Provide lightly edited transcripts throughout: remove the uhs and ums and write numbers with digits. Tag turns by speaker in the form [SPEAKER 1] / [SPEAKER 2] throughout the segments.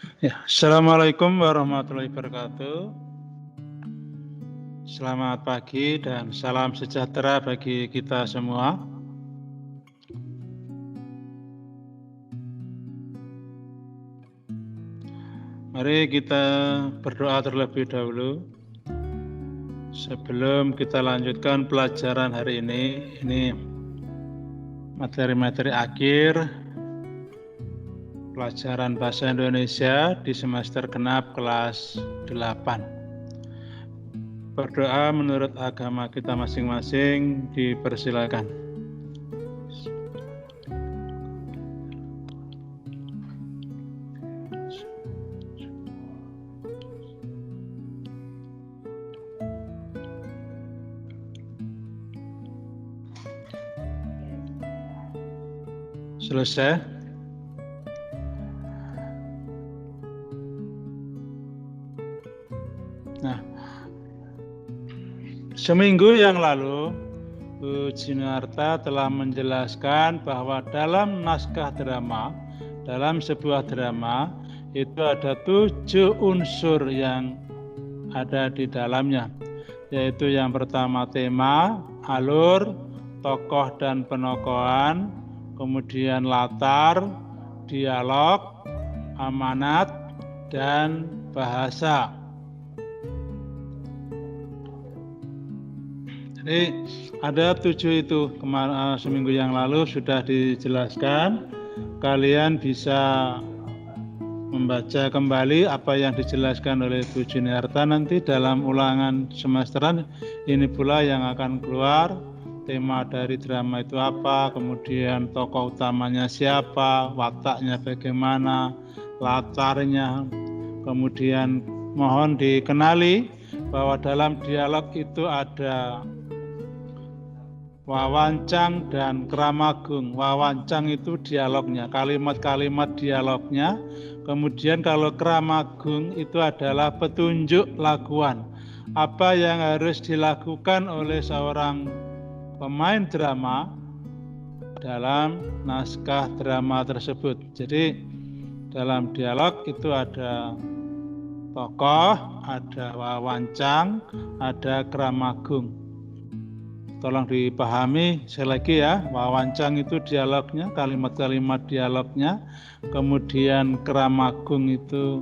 [SPEAKER 1] Ya, Assalamualaikum warahmatullahi wabarakatuh. Selamat pagi dan salam sejahtera bagi kita semua. Mari kita berdoa terlebih dahulu. Sebelum kita lanjutkan pelajaran hari ini materi-materi akhir pelajaran bahasa Indonesia di semester genap kelas 8. Berdoa menurut agama kita masing-masing dipersilakan. Selesai. Nah, seminggu yang lalu Bu Jinarta telah menjelaskan bahwa dalam naskah drama, dalam sebuah drama itu ada 7 unsur yang ada di dalamnya, yaitu yang pertama tema, alur, tokoh dan penokohan, kemudian latar, dialog, amanat, dan bahasa. Jadi ada 7 itu, seminggu yang lalu sudah dijelaskan. Kalian bisa membaca kembali apa yang dijelaskan oleh Bu Juniarta nanti dalam ulangan semesteran. Ini pula yang akan keluar, tema dari drama itu apa, kemudian tokoh utamanya siapa, wataknya bagaimana, latarnya, kemudian mohon dikenali bahwa dalam dialog itu ada wawancang dan kramagung. Wawancang itu dialognya, kalimat-kalimat dialognya. Kemudian kalau kramagung itu adalah petunjuk lakuan. Apa yang harus dilakukan oleh seorang pemain drama dalam naskah drama tersebut. Jadi dalam dialog itu ada tokoh, ada wawancang, ada kramagung. Tolong dipahami sekali lagi ya, wawancang itu dialognya, kalimat-kalimat dialognya, kemudian kramagung itu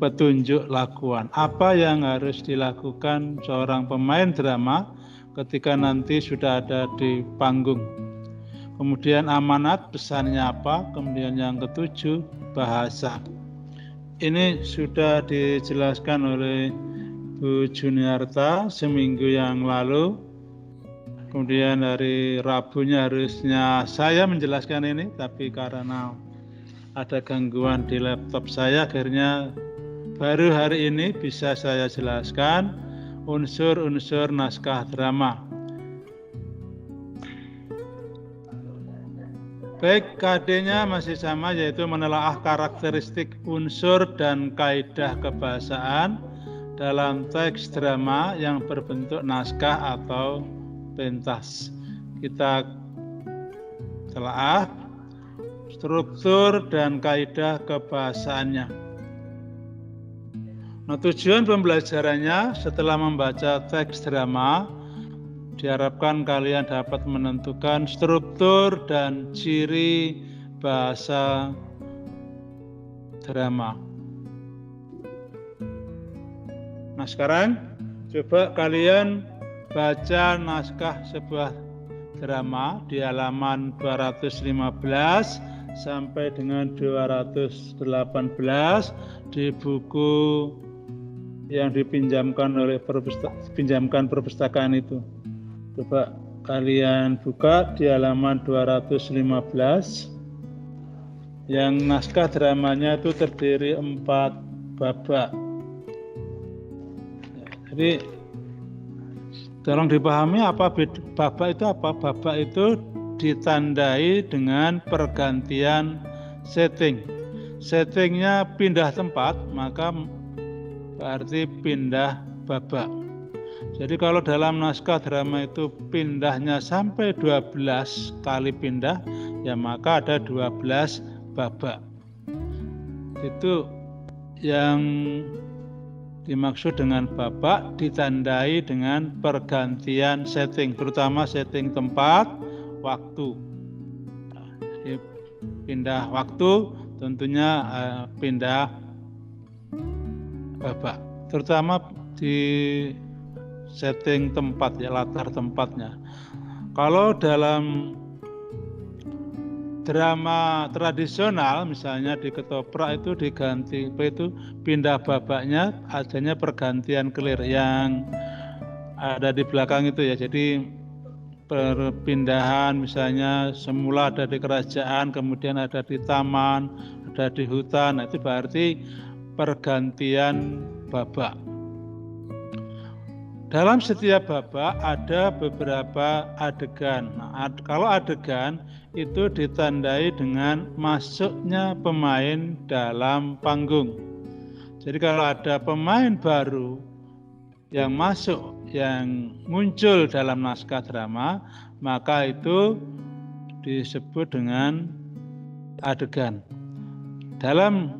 [SPEAKER 1] petunjuk lakuan. Apa yang harus dilakukan seorang pemain drama ketika nanti sudah ada di panggung. Kemudian amanat, pesannya apa, kemudian yang ketujuh, bahasa. Ini sudah dijelaskan oleh Bu Juniarta seminggu yang lalu. Kemudian hari Rabunya harusnya saya menjelaskan ini, tapi karena ada gangguan di laptop saya, akhirnya baru hari ini bisa saya jelaskan unsur-unsur naskah drama. Baik, KD-nya masih sama, yaitu menelaah karakteristik unsur dan kaidah kebahasaan dalam teks drama yang berbentuk naskah atau pentas. Kita telaah struktur dan kaidah kebahasaannya. Nah, tujuan pembelajarannya setelah membaca teks drama, diharapkan kalian dapat menentukan struktur dan ciri bahasa drama. Nah, sekarang coba kalian baca naskah sebuah drama di halaman 215 sampai dengan 218 di buku yang dipinjamkan oleh perpustakaan itu. Coba kalian buka di halaman 215. Yang naskah dramanya itu terdiri 4 babak. Jadi tolong dipahami apa babak itu apa? Babak itu ditandai dengan pergantian setting. Settingnya pindah tempat, maka berarti pindah babak. Jadi kalau dalam naskah drama itu pindahnya sampai 12 kali pindah, ya maka ada 12 babak. Itu yang dimaksud dengan babak ditandai dengan pergantian setting, terutama setting tempat, waktu. Jadi pindah waktu, tentunya pindah babak, terutama di setting tempat ya, latar tempatnya. Kalau dalam drama tradisional misalnya di ketoprak itu diganti itu pindah babaknya, adanya pergantian clear yang ada di belakang itu ya. Jadi perpindahan misalnya semula ada di kerajaan, kemudian ada di taman, ada di hutan, itu berarti pergantian babak. Dalam setiap babak ada beberapa adegan. Nah, kalau adegan itu ditandai dengan masuknya pemain dalam panggung. Jadi kalau ada pemain baru yang masuk, yang muncul dalam naskah drama, maka itu disebut dengan adegan. Dalam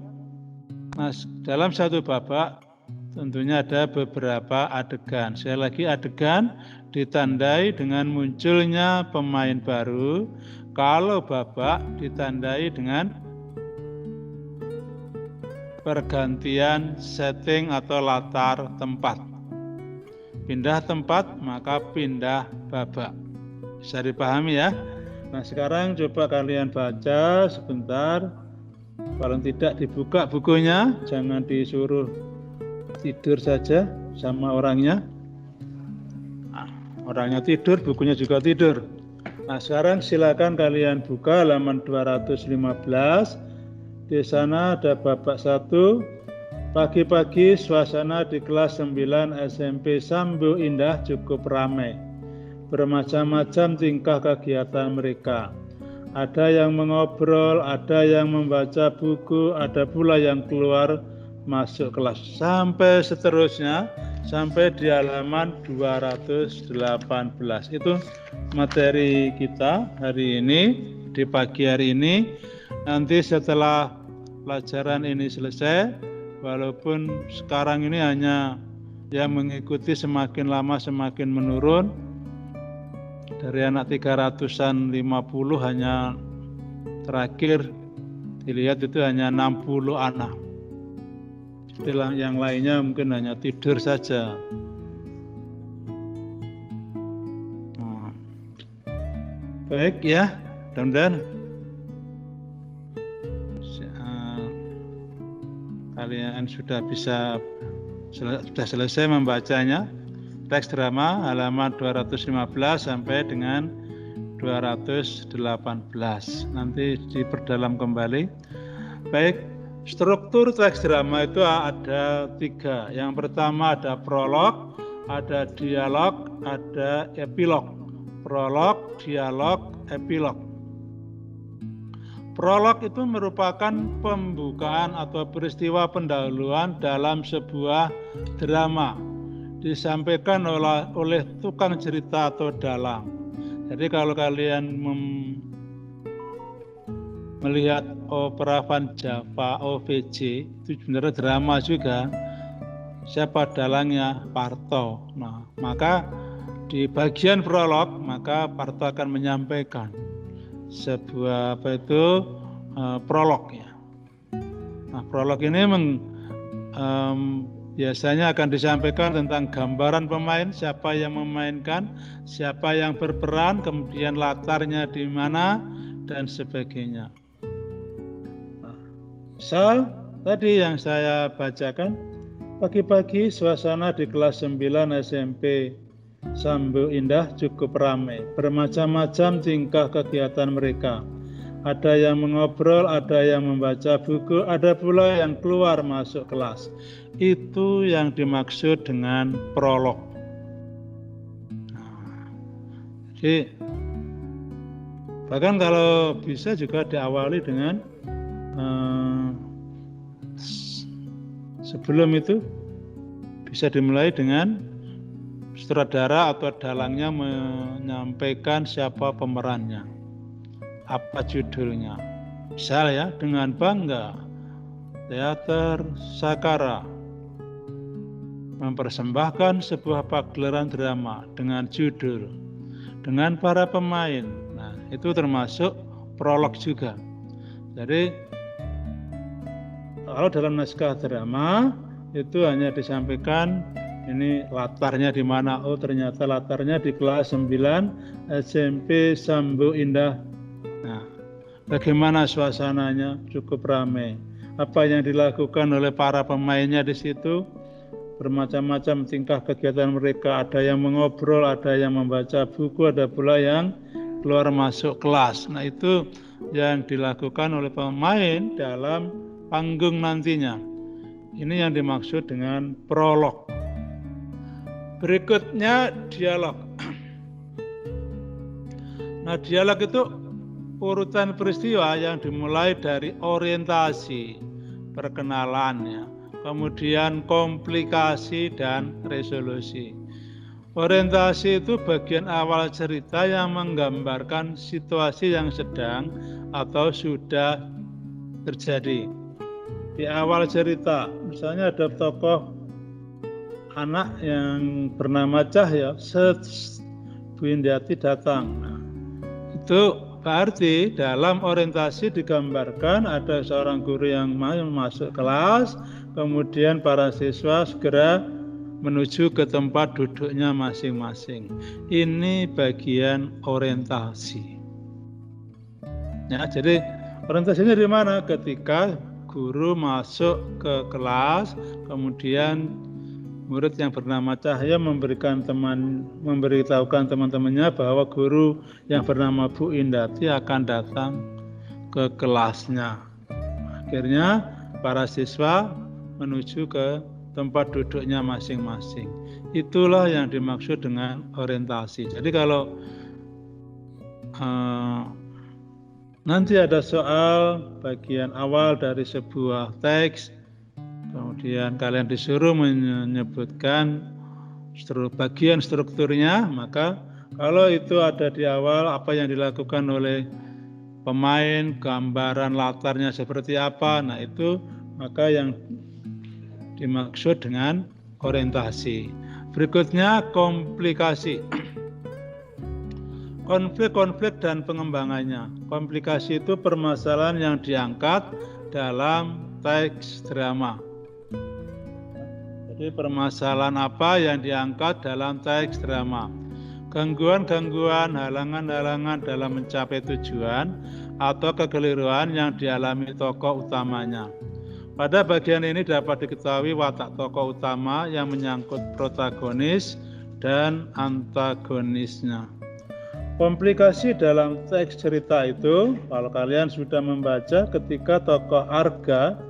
[SPEAKER 1] satu babak tentunya ada beberapa adegan. Sekali lagi, adegan ditandai dengan munculnya pemain baru. Kalau babak ditandai dengan pergantian setting atau latar tempat. Pindah tempat, maka pindah babak. Bisa dipahami ya? Nah, sekarang coba kalian baca sebentar. Paling tidak dibuka bukunya, jangan disuruh tidur saja sama orangnya. Nah, orangnya tidur, bukunya juga tidur. Nah, sekarang silakan kalian buka halaman 215. Di sana ada babak 1. Pagi-pagi suasana di kelas 9 SMP Sambu Indah cukup ramai. Bermacam-macam tingkah kegiatan mereka. Ada yang mengobrol, ada yang membaca buku, ada pula yang keluar masuk kelas, sampai seterusnya sampai di halaman 218. Itu materi kita hari ini, di pagi hari ini. Nanti setelah pelajaran ini selesai, walaupun sekarang ini hanya yang mengikuti semakin lama semakin menurun, dari anak 350 hanya terakhir dilihat itu hanya 60 anak. Yang lainnya mungkin hanya tidur saja. Baik ya, mudah-mudahan kalian sudah selesai membacanya. Teks drama halaman 215 sampai dengan 218. Nanti diperdalam kembali. Baik. Struktur teks drama itu ada 3. Yang pertama ada prolog, ada dialog, ada epilog. Prolog, dialog, epilog. Prolog itu merupakan pembukaan atau peristiwa pendahuluan dalam sebuah drama. Disampaikan oleh tukang cerita atau dalang. Jadi kalau kalian melihat opera Van Java, OVJ, itu sebenarnya drama juga. Siapa dalangnya? Parto. Nah, maka di bagian prolog, maka Parto akan menyampaikan sebuah prolog ya. Nah, prolog ini biasanya akan disampaikan tentang gambaran pemain, siapa yang memainkan, siapa yang berperan, kemudian latarnya di mana, dan sebagainya. Misal tadi yang saya bacakan, pagi-pagi suasana di kelas 9 SMP Sambu Indah cukup ramai, bermacam-macam tingkah kegiatan mereka. Ada yang mengobrol, ada yang membaca buku, ada pula yang keluar masuk kelas. Itu yang dimaksud dengan prolog. Jadi bahkan kalau bisa juga diawali dengan sebelum itu bisa dimulai dengan sutradara atau dalangnya menyampaikan siapa pemerannya, apa judulnya. Misal ya, dengan bangga Teater Sakara mempersembahkan sebuah pagelaran drama dengan judul, dengan para pemain. Nah, itu termasuk prolog juga. Jadi, kalau dalam naskah drama itu hanya disampaikan ini latarnya di mana. Oh, ternyata latarnya di kelas 9 SMP Sambu Indah. Nah, bagaimana suasananya? Cukup ramai. Apa yang dilakukan oleh para pemainnya di situ? Bermacam-macam tingkah kegiatan mereka. Ada yang mengobrol, ada yang membaca buku, ada pula yang keluar masuk kelas. Nah, itu yang dilakukan oleh pemain dalam panggung nantinya. Ini yang dimaksud dengan prolog. Berikutnya dialog. Nah, dialog itu urutan peristiwa yang dimulai dari orientasi, perkenalannya, kemudian komplikasi dan resolusi. Orientasi itu bagian awal cerita yang menggambarkan situasi yang sedang atau sudah terjadi. Di awal cerita, misalnya ada tokoh anak yang bernama Cahya, Bu Indiati datang. Nah, itu berarti dalam orientasi digambarkan ada seorang guru yang masuk kelas, kemudian para siswa segera menuju ke tempat duduknya masing-masing. Ini bagian orientasi. Ya, jadi orientasinya di mana? Ketika guru masuk ke kelas, kemudian murid yang bernama Cahya memberitahukan teman-temannya bahwa guru yang bernama Bu Indati akan datang ke kelasnya. Akhirnya para siswa menuju ke tempat duduknya masing-masing. Itulah yang dimaksud dengan orientasi. Jadi kalau nanti ada soal bagian awal dari sebuah teks, kemudian kalian disuruh menyebutkan bagian strukturnya, maka kalau itu ada di awal apa yang dilakukan oleh pemain, gambaran latarnya seperti apa, nah itu maka yang dimaksud dengan orientasi. Berikutnya komplikasi. Konflik-konflik dan pengembangannya. Komplikasi itu permasalahan yang diangkat dalam teks drama. Jadi permasalahan apa yang diangkat dalam teks drama? Gangguan-gangguan, halangan-halangan dalam mencapai tujuan atau kekeliruan yang dialami tokoh utamanya. Pada bagian ini dapat diketahui watak tokoh utama yang menyangkut protagonis dan antagonisnya. Komplikasi dalam teks cerita itu, kalau kalian sudah membaca ketika tokoh Arga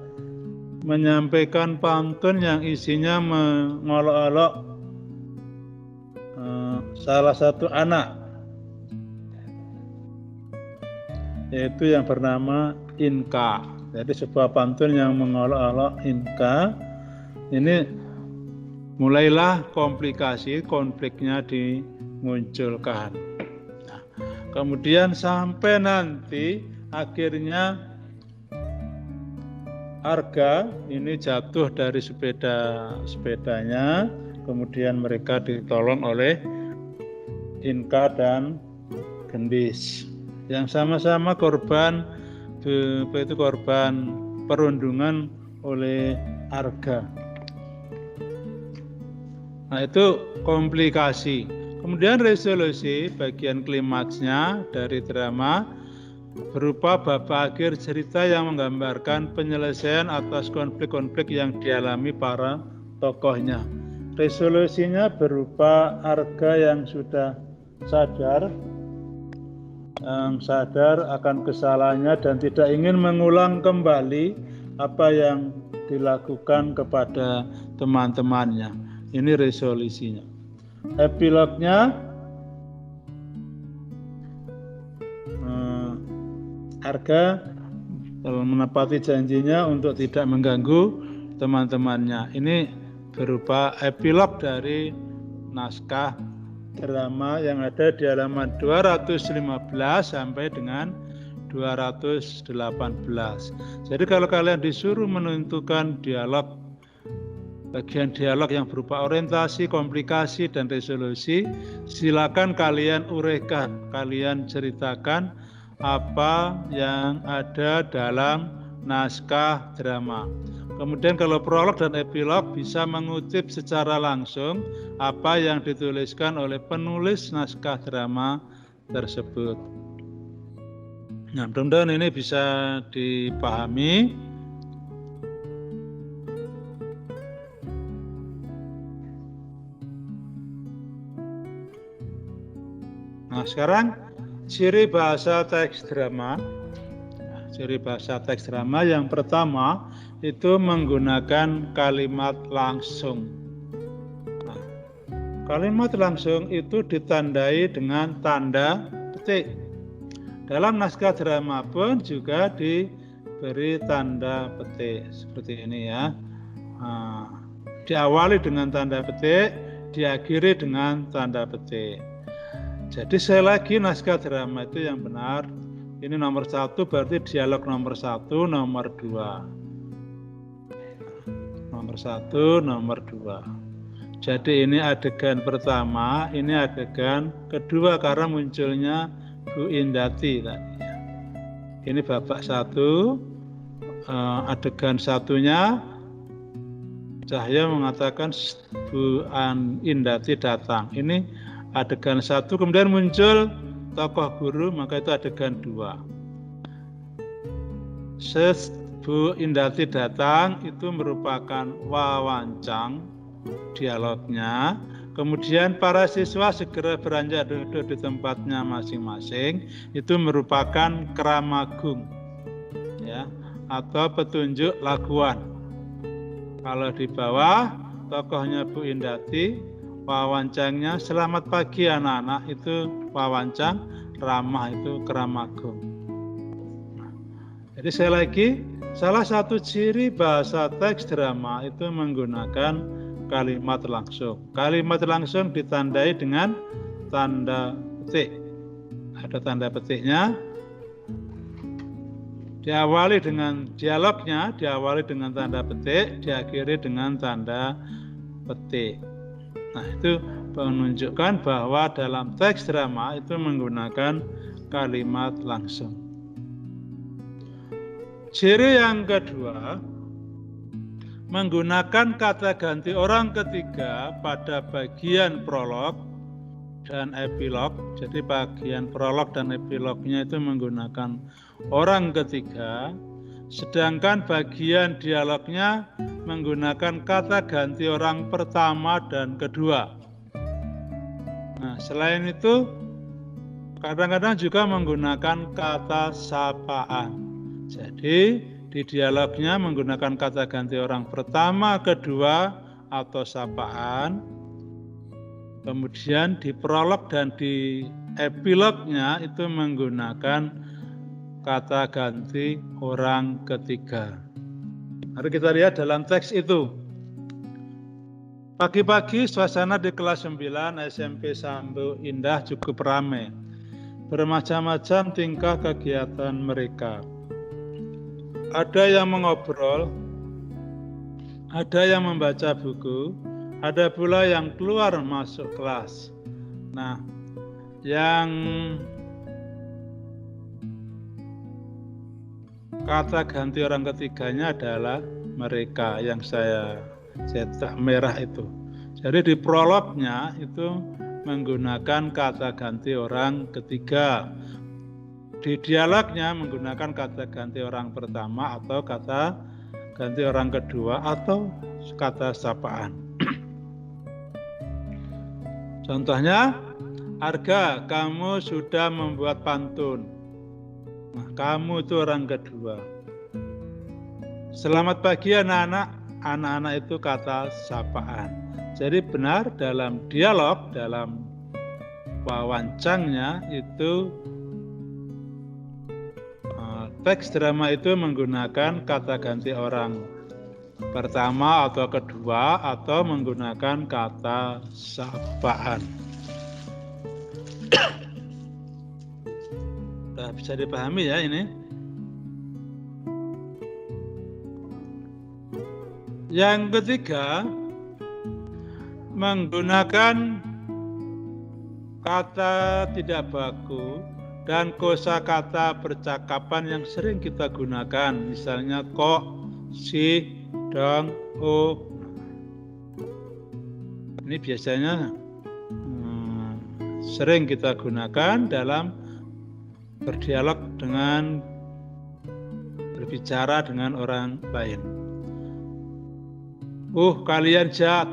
[SPEAKER 1] menyampaikan pantun yang isinya mengolok-olok salah satu anak, yaitu yang bernama Inka. Jadi sebuah pantun yang mengolok-olok Inka. Ini mulailah komplikasi, konfliknya dimunculkan. Kemudian sampai nanti akhirnya Arga ini jatuh dari sepedanya, kemudian mereka ditolong oleh Inka dan Gendis yang sama-sama korban perundungan oleh Arga. Nah, itu komplikasi. Kemudian resolusi, bagian klimaksnya dari drama berupa bab akhir cerita yang menggambarkan penyelesaian atas konflik-konflik yang dialami para tokohnya. Resolusinya berupa Arga yang sudah sadar akan kesalahannya dan tidak ingin mengulang kembali apa yang dilakukan kepada teman-temannya. Ini resolusinya. Epilognya, Arga menepati janjinya untuk tidak mengganggu teman-temannya. Ini berupa epilog dari naskah drama yang ada di halaman 215 sampai dengan 218. Jadi kalau kalian disuruh menentukan dialog, bagian dialog yang berupa orientasi, komplikasi, dan resolusi, silakan kalian uraikan, kalian ceritakan apa yang ada dalam naskah drama. Kemudian kalau prolog dan epilog bisa mengutip secara langsung apa yang dituliskan oleh penulis naskah drama tersebut. Nah, mudah-mudahan ini bisa dipahami. Nah, sekarang ciri bahasa teks drama. Ciri bahasa teks drama yang pertama itu menggunakan kalimat langsung. Nah, kalimat langsung itu ditandai dengan tanda petik. Dalam naskah drama pun juga diberi tanda petik seperti ini ya. Nah, diawali dengan tanda petik, diakhiri dengan tanda petik. Jadi sekali lagi naskah drama itu yang benar. Ini nomor 1 berarti dialog nomor 1, nomor 2. Nomor 1, nomor 2. Jadi ini adegan pertama, ini adegan kedua karena munculnya Bu Indati tadi. Ini babak 1, adegan satunya Cahya mengatakan Bu Indati datang. Ini adegan 1, kemudian muncul tokoh guru, maka itu adegan 2. Bu Indati datang itu merupakan wawancang dialognya. Kemudian para siswa segera beranjak duduk di tempatnya masing-masing. Itu merupakan kramagung, ya, atau petunjuk laguan. Kalau di bawah tokohnya Bu Indati, wawancangnya selamat pagi anak-anak, itu wawancang, ramah itu kramagung. Nah, jadi sekali lagi, salah satu ciri bahasa teks drama itu menggunakan kalimat langsung. Kalimat langsung ditandai dengan tanda petik. Ada tanda petiknya. Diawali dengan dialognya, diawali dengan tanda petik, diakhiri dengan tanda petik. Nah, itu menunjukkan bahwa dalam teks drama itu menggunakan kalimat langsung. Ciri yang kedua, menggunakan kata ganti orang ketiga pada bagian prolog dan epilog. Jadi bagian prolog dan epilognya itu menggunakan orang ketiga, sedangkan bagian dialognya menggunakan kata ganti orang pertama dan kedua. Nah, selain itu kadang-kadang juga menggunakan kata sapaan. Jadi di dialognya menggunakan kata ganti orang pertama, kedua atau sapaan. Kemudian di prolog dan di epilognya itu menggunakan kata ganti orang ketiga. Mari kita lihat dalam teks itu. Pagi-pagi suasana di kelas 9 SMP Sambu Indah cukup ramai. Bermacam-macam tingkah kegiatan mereka. Ada yang mengobrol, ada yang membaca buku, ada pula yang keluar masuk kelas. Nah, yang kata ganti orang ketiganya adalah mereka yang saya cetak merah itu. Jadi di prolognya itu menggunakan kata ganti orang ketiga. Di dialognya menggunakan kata ganti orang pertama atau kata ganti orang kedua atau kata sapaan. Contohnya, Arga, kamu sudah membuat pantun. Nah, kamu itu orang kedua. Selamat pagi anak-anak. Anak-anak itu kata sapaan. Jadi benar dalam dialog, dalam wawancangnya itu teks drama itu menggunakan kata ganti orang pertama atau kedua atau menggunakan kata sapaan. Nah, bisa dipahami ya ini. Yang ketiga, menggunakan kata tidak baku dan kosakata percakapan yang sering kita gunakan, misalnya kok, si, dong, oh. Ini biasanya sering kita gunakan dalam berdialog dengan berbicara dengan orang lain. Kalian jahat,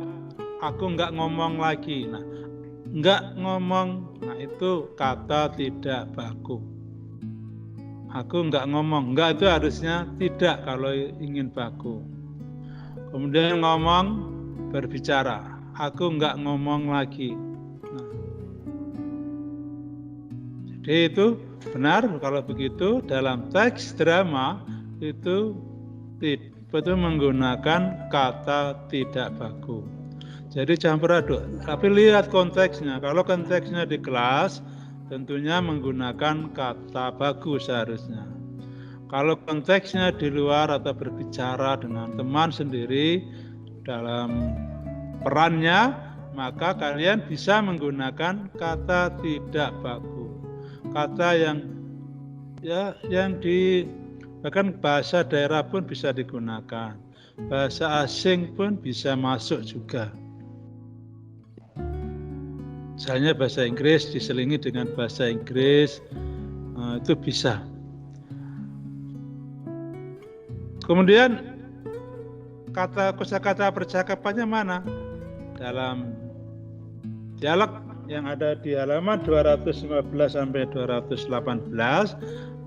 [SPEAKER 1] aku nggak ngomong lagi. Nah, nggak ngomong, nah itu kata tidak baku. Aku nggak ngomong, nggak itu harusnya tidak kalau ingin baku. Kemudian ngomong, berbicara, aku nggak ngomong lagi. Nah, jadi itu benar kalau begitu dalam teks drama itu menggunakan kata tidak baku. Jadi campur aduk. Tapi lihat konteksnya. Kalau konteksnya di kelas, tentunya menggunakan kata baku seharusnya. Kalau konteksnya di luar atau berbicara dengan teman sendiri dalam perannya, maka kalian bisa menggunakan kata tidak baku. Kata yang bahkan bahasa daerah pun bisa digunakan. Bahasa asing pun bisa masuk juga. Misalnya bahasa Inggris diselingi dengan bahasa Inggris, itu bisa. Kemudian kosakata percakapannya mana? Dalam dialog yang ada di halaman 215 sampai 218,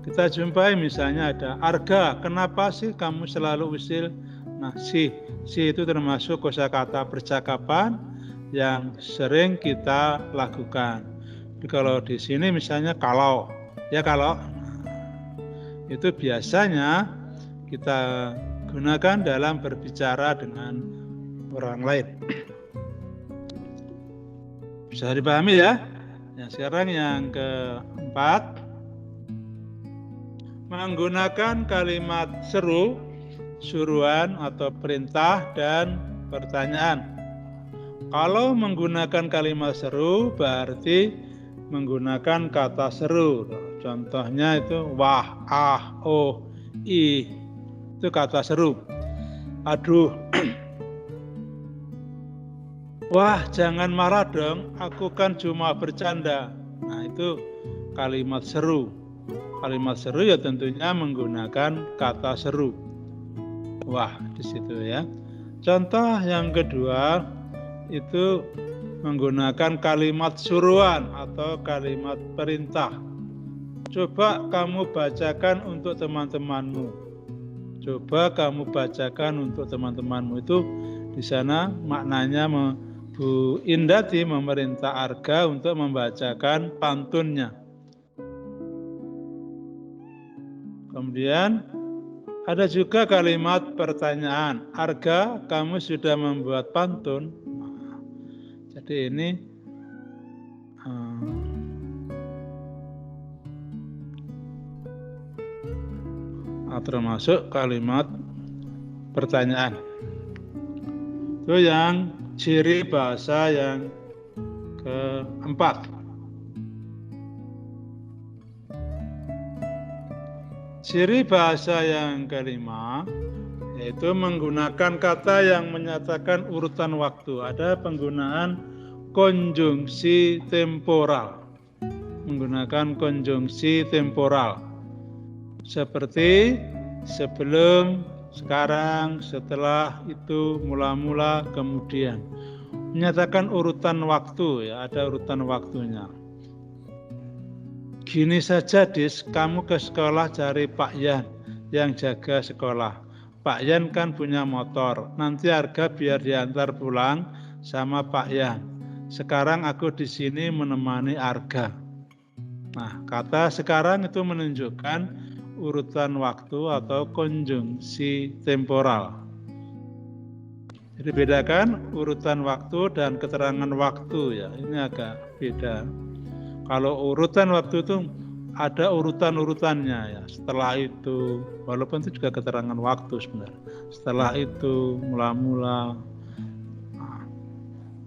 [SPEAKER 1] kita jumpai misalnya ada Arga, kenapa sih kamu selalu usil? Nah, si itu termasuk kosakata percakapan yang sering kita lakukan. Jadi kalau di sini misalnya kalau, itu biasanya kita gunakan dalam berbicara dengan orang lain. Bisa dipahami ya? Sekarang yang keempat, menggunakan kalimat seru, suruhan atau perintah dan pertanyaan. Kalau menggunakan kalimat seru berarti menggunakan kata seru. Contohnya itu wah, ah, oh, ih. Itu kata seru. Aduh. Wah, jangan marah dong, aku kan cuma bercanda. Nah, itu kalimat seru. Kalimat seru ya tentunya menggunakan kata seru. Wah, di situ ya. Contoh yang kedua itu menggunakan kalimat suruhan atau kalimat perintah. Coba kamu bacakan untuk teman-temanmu. Coba kamu bacakan untuk teman-temanmu. Itu di sana maknanya Bu Indati memerintah Arga untuk membacakan pantunnya. Kemudian ada juga kalimat pertanyaan. Arga, kamu sudah membuat pantun? Jadi ini termasuk kalimat pertanyaan. Itu yang ciri bahasa yang keempat. Ciri bahasa yang kelima yaitu menggunakan kata yang menyatakan urutan waktu. Ada penggunaan konjungsi temporal. Menggunakan konjungsi temporal. Seperti sebelum, sekarang, setelah, itu, mula-mula, kemudian. Menyatakan urutan waktu, ya, ada urutan waktunya. Gini saja, Dis, kamu ke sekolah cari Pak Yan yang jaga sekolah. Pak Yan kan punya motor, nanti Arga biar diantar pulang sama Pak Yan. Sekarang aku di sini menemani Arga. Nah, kata sekarang itu menunjukkan urutan waktu atau konjungsi temporal. Jadi bedakan urutan waktu dan keterangan waktu ya. Ini agak beda. Kalau urutan waktu itu ada urutan-urutannya ya. Setelah itu, walaupun itu juga keterangan waktu sebenarnya. Setelah itu, mula-mula.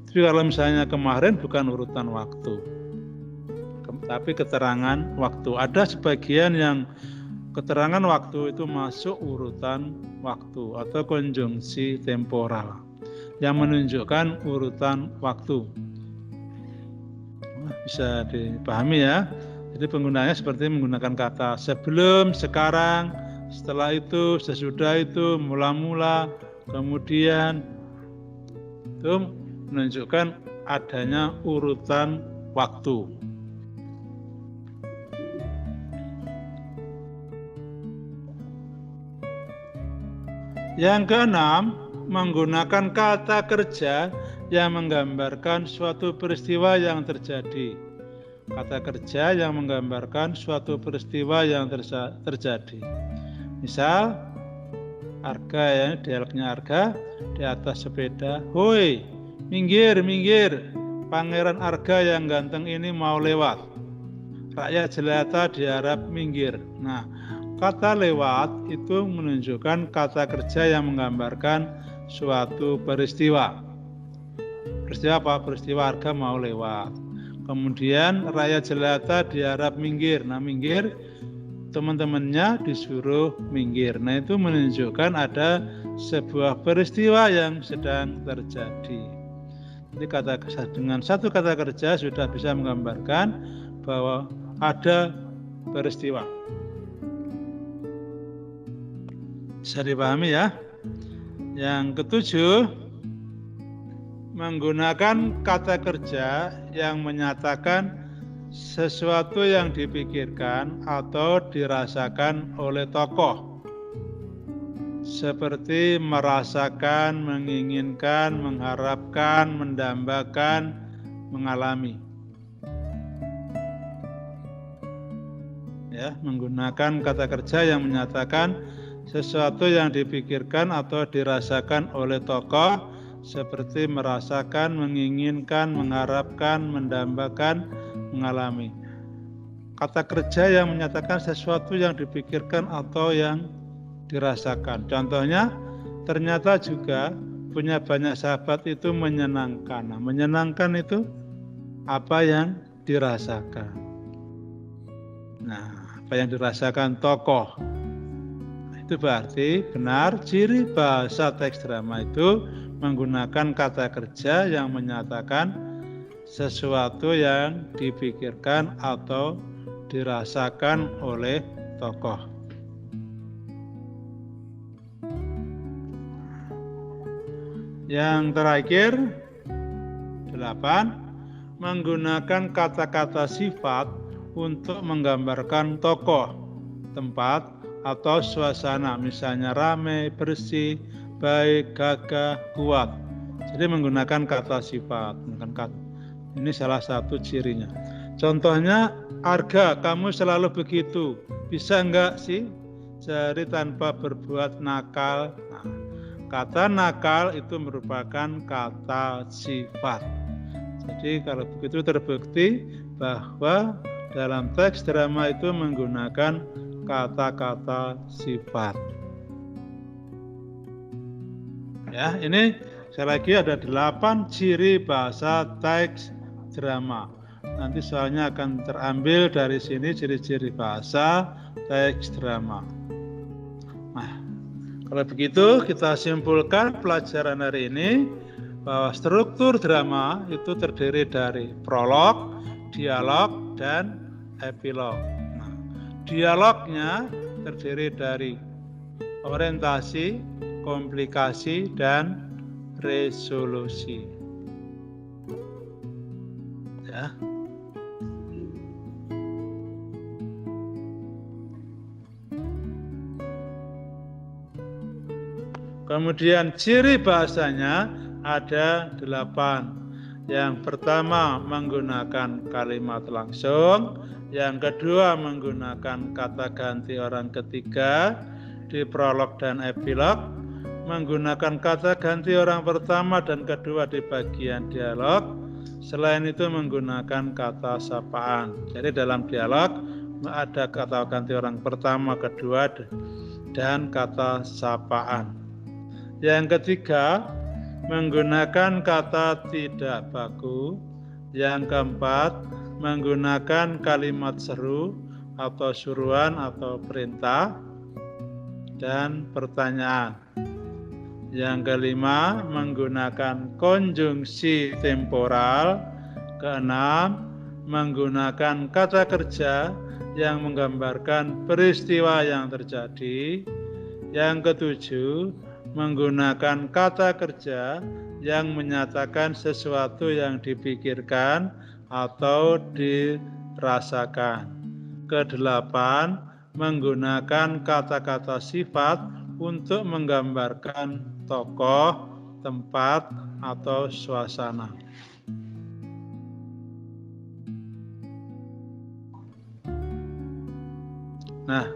[SPEAKER 1] Tapi kalau misalnya kemarin bukan urutan waktu, tapi keterangan waktu. Ada sebagian yang keterangan waktu itu masuk urutan waktu atau konjungsi temporal yang menunjukkan urutan waktu. Bisa dipahami ya. Jadi penggunaannya seperti menggunakan kata sebelum, sekarang, setelah itu, sesudah itu, mula-mula, kemudian. Itu menunjukkan adanya urutan waktu. Yang keenam, menggunakan kata kerja yang menggambarkan suatu peristiwa yang terjadi. Kata kerja yang menggambarkan suatu peristiwa yang terjadi. Misal, Arga ya, dialognya Arga di atas sepeda. Hoi, minggir, minggir. Pangeran Arga yang ganteng ini mau lewat. Rakyat jelata diharap minggir. Nah, kata lewat itu menunjukkan kata kerja yang menggambarkan suatu peristiwa. Peristiwa apa? Peristiwa Arga mau lewat. Kemudian rakyat jelata diharap minggir. Nah, minggir, teman-temannya disuruh minggir. Nah, itu menunjukkan ada sebuah peristiwa yang sedang terjadi. Jadi dengan satu kata kerja sudah bisa menggambarkan bahwa ada peristiwa. Bisa dipahami ya. Yang ketujuh, menggunakan kata kerja yang menyatakan sesuatu yang dipikirkan atau dirasakan oleh tokoh, seperti merasakan, menginginkan, mengharapkan, mendambakan, mengalami. Ya, menggunakan kata kerja yang menyatakan sesuatu yang dipikirkan atau dirasakan oleh tokoh, seperti merasakan, menginginkan, mengharapkan, mendambakan, mengalami. Kata kerja yang menyatakan sesuatu yang dipikirkan atau yang dirasakan. Contohnya, ternyata juga punya banyak sahabat itu menyenangkan. Nah, menyenangkan itu apa yang dirasakan. Nah, apa yang dirasakan tokoh. Itu berarti benar ciri bahasa teks drama itu menggunakan kata kerja yang menyatakan sesuatu yang dipikirkan atau dirasakan oleh tokoh. Yang terakhir, 8, menggunakan kata-kata sifat untuk menggambarkan tokoh, tempat, atau suasana, misalnya ramai, bersih, baik, gagah, kuat. Jadi menggunakan kata sifat. Ini salah satu cirinya. Contohnya, Arga, kamu selalu begitu. Bisa enggak sih cari tanpa berbuat nakal? Nah, kata nakal itu merupakan kata sifat. Jadi kalau begitu terbukti bahwa dalam teks drama itu menggunakan kata-kata sifat. Ya, ini sekali lagi ada 8 ciri bahasa teks drama. Nanti soalnya akan terambil dari sini ciri-ciri bahasa teks drama. Nah, kalau begitu kita simpulkan pelajaran hari ini bahwa struktur drama itu terdiri dari prolog, dialog, dan epilog. Dialognya terdiri dari orientasi, komplikasi, dan resolusi. Ya. Kemudian ciri bahasanya ada 8. Yang pertama menggunakan kalimat langsung. Yang kedua menggunakan kata ganti orang ketiga di prolog dan epilog, menggunakan kata ganti orang pertama dan kedua di bagian dialog. Selain itu menggunakan kata sapaan. Jadi dalam dialog ada kata ganti orang pertama, kedua, dan kata sapaan. Yang ketiga, menggunakan kata tidak baku. Yang keempat, menggunakan kalimat seru atau suruhan atau perintah dan pertanyaan. Yang kelima, menggunakan konjungsi temporal. Keenam, menggunakan kata kerja yang menggambarkan peristiwa yang terjadi. Yang ketujuh, menggunakan kata kerja yang menyatakan sesuatu yang dipikirkan atau dirasakan. Kedelapan, menggunakan kata-kata sifat untuk menggambarkan tokoh, tempat, atau suasana. Nah,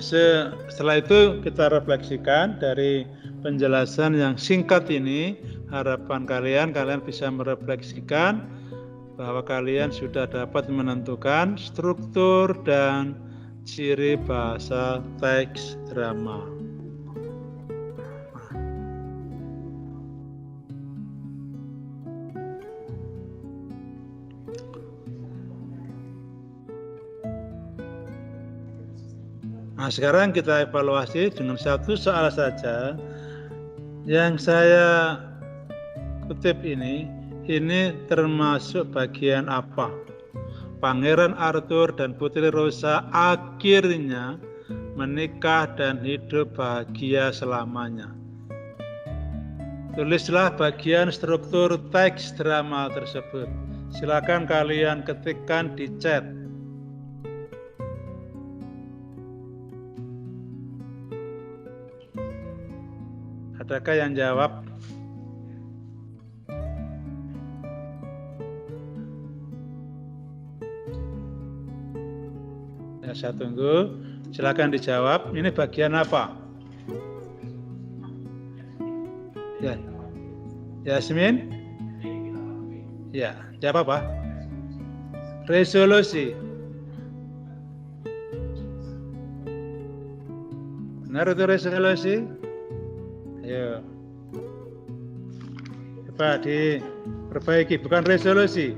[SPEAKER 1] setelah itu kita refleksikan dari penjelasan yang singkat ini. Harapan kalian bisa merefleksikan bahwa kalian sudah dapat menentukan struktur dan ciri bahasa teks drama. Nah, sekarang kita evaluasi dengan satu soal saja. Yang saya kutip ini termasuk bagian apa? Pangeran Arthur dan Putri Rosa akhirnya menikah dan hidup bahagia selamanya. Tulislah bagian struktur teks drama tersebut. Silakan kalian ketikkan di chat. Adakah yang jawab? Ya, saya tunggu. Silakan dijawab. Ini bagian apa? Ya, Yasmin? Ya, jawab apa? Resolusi. Benar itu resolusi? Ayo. Coba diperbaiki, bukan resolusi.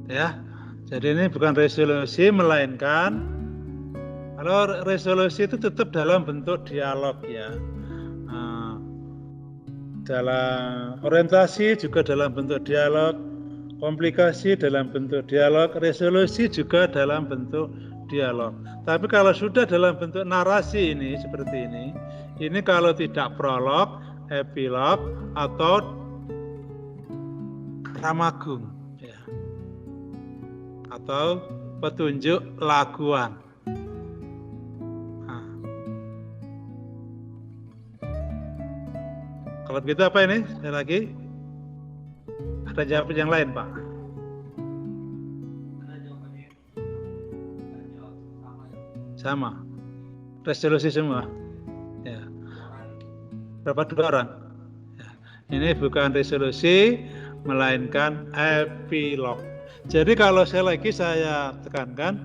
[SPEAKER 1] Ya, jadi ini bukan resolusi, melainkan kalau resolusi itu tetap dalam bentuk dialog ya. Dalam orientasi juga dalam bentuk dialog, komplikasi dalam bentuk dialog, resolusi juga dalam bentuk dialog. Tapi kalau sudah dalam bentuk narasi ini seperti ini kalau tidak prolog, epilog atau ramagung ya. Atau petunjuk laguan. Kalau begitu apa ini? Sekali lagi. Ada jawaban yang lain, Pak? Sama. Resolusi semua. Ya. Berapa? 2 orang? Ya. Ini bukan resolusi, melainkan epilog. Jadi kalau saya tekankan,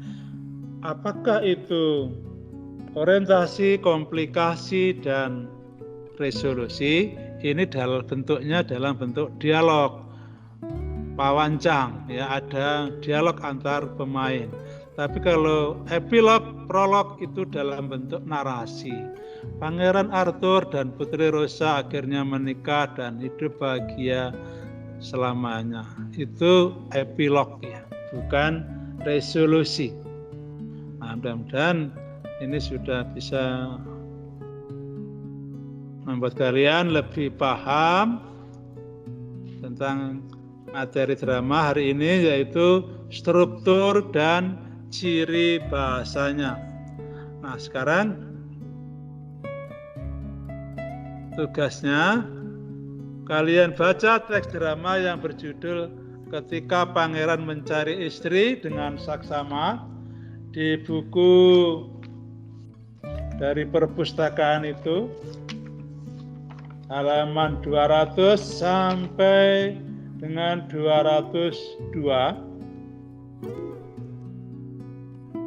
[SPEAKER 1] apakah itu orientasi, komplikasi, dan resolusi? Ini bentuknya dalam bentuk dialog, pawancang ya, ada dialog antar pemain. Tapi kalau epilog, prolog itu dalam bentuk narasi. Pangeran Arthur dan Putri Rosa akhirnya menikah dan hidup bahagia selamanya. Itu epilog ya, bukan resolusi. Nah, mudah-mudahan ini sudah bisa membuat kalian lebih paham tentang materi drama hari ini, yaitu struktur dan ciri bahasanya. Nah, sekarang tugasnya kalian baca teks drama yang berjudul ketika pangeran mencari istri dengan saksama. Di buku dari perpustakaan itu halaman 200 sampai dengan 202.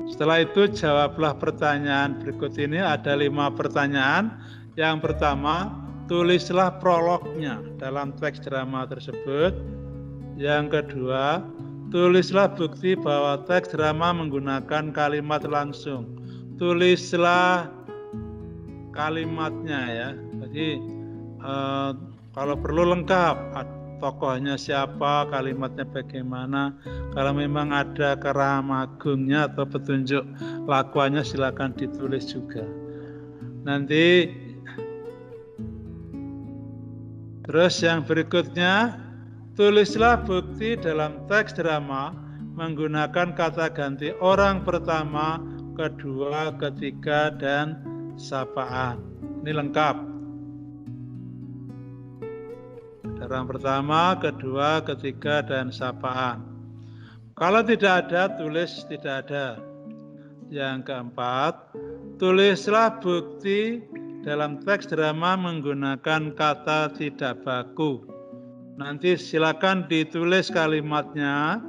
[SPEAKER 1] Setelah itu jawablah pertanyaan berikut ini, ada 5 pertanyaan. Yang pertama, tulislah prolognya dalam teks drama tersebut. Yang kedua, tulislah bukti bahwa teks drama menggunakan kalimat langsung. Tulislah kalimatnya ya. Jadi kalau perlu lengkap, tokohnya siapa, kalimatnya bagaimana. Kalau memang ada Karamagungnya atau petunjuk lakuannya silakan ditulis juga. Nanti terus yang berikutnya, tulislah bukti dalam teks drama menggunakan kata ganti orang pertama, kedua, ketiga, dan sapaan. Ini lengkap. Orang pertama, kedua, ketiga, dan sapaan. Kalau tidak ada, tulis tidak ada. Yang keempat, tulislah bukti dalam teks drama menggunakan kata tidak baku. Nanti silakan ditulis kalimatnya,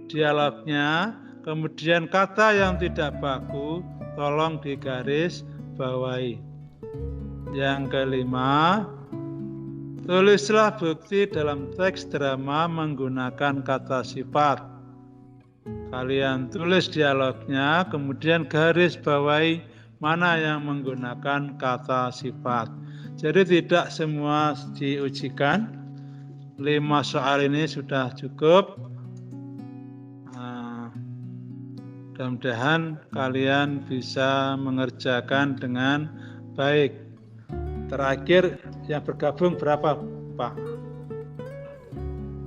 [SPEAKER 1] dialognya, kemudian kata yang tidak baku tolong digaris bawahi. Yang kelima, tulislah bukti dalam teks drama menggunakan kata sifat. Kalian tulis dialognya, kemudian garis bawahi mana yang menggunakan kata sifat. Jadi tidak semua diujikan. 5 soal ini sudah cukup. Mudah-mudahan kalian bisa mengerjakan dengan baik. Terakhir yang bergabung berapa, Pak?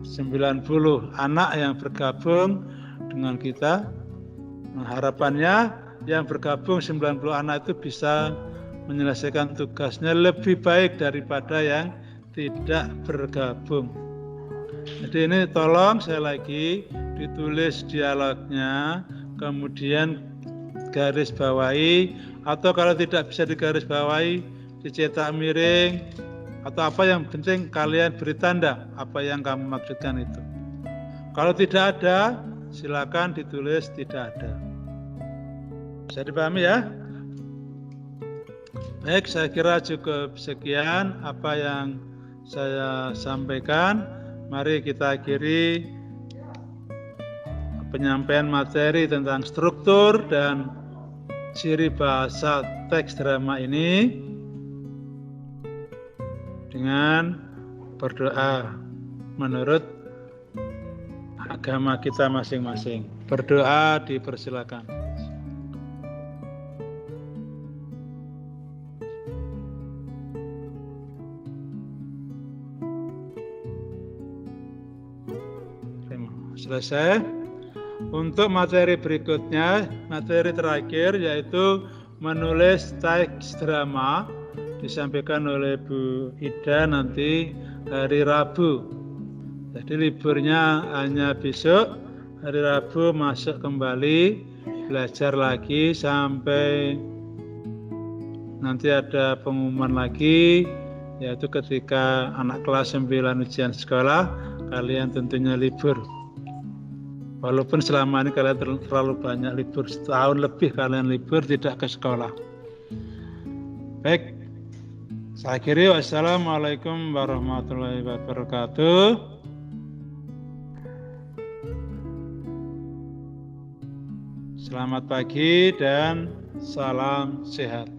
[SPEAKER 1] 90 anak yang bergabung dengan kita. Harapannya yang bergabung 90 anak itu bisa menyelesaikan tugasnya lebih baik daripada yang tidak bergabung. Jadi ini tolong saya lagi ditulis dialognya, kemudian garis bawahi, atau kalau tidak bisa digaris bawahi dicetak miring, atau apa yang penting kalian beri tanda apa yang kamu maksudkan itu. Kalau tidak ada, silakan ditulis tidak ada. Bisa dipahami ya? Baik, saya kira cukup sekian apa yang saya sampaikan. Mari kita akhiri penyampaian materi tentang struktur dan ciri bahasa teks drama ini dengan berdoa menurut agama kita masing-masing. Berdoa dipersilakan. Selesai. Untuk materi berikutnya, materi terakhir yaitu menulis teks drama disampaikan oleh Bu Ida nanti hari Rabu. Jadi liburnya hanya besok, hari Rabu masuk kembali, belajar lagi sampai nanti ada pengumuman lagi, yaitu ketika anak kelas 9 ujian sekolah, kalian tentunya libur. Walaupun selama ini kalian terlalu banyak libur, setahun lebih kalian libur tidak ke sekolah. Baik, saya akhiri. Wassalamualaikum warahmatullahi wabarakatuh. Selamat pagi dan salam sehat.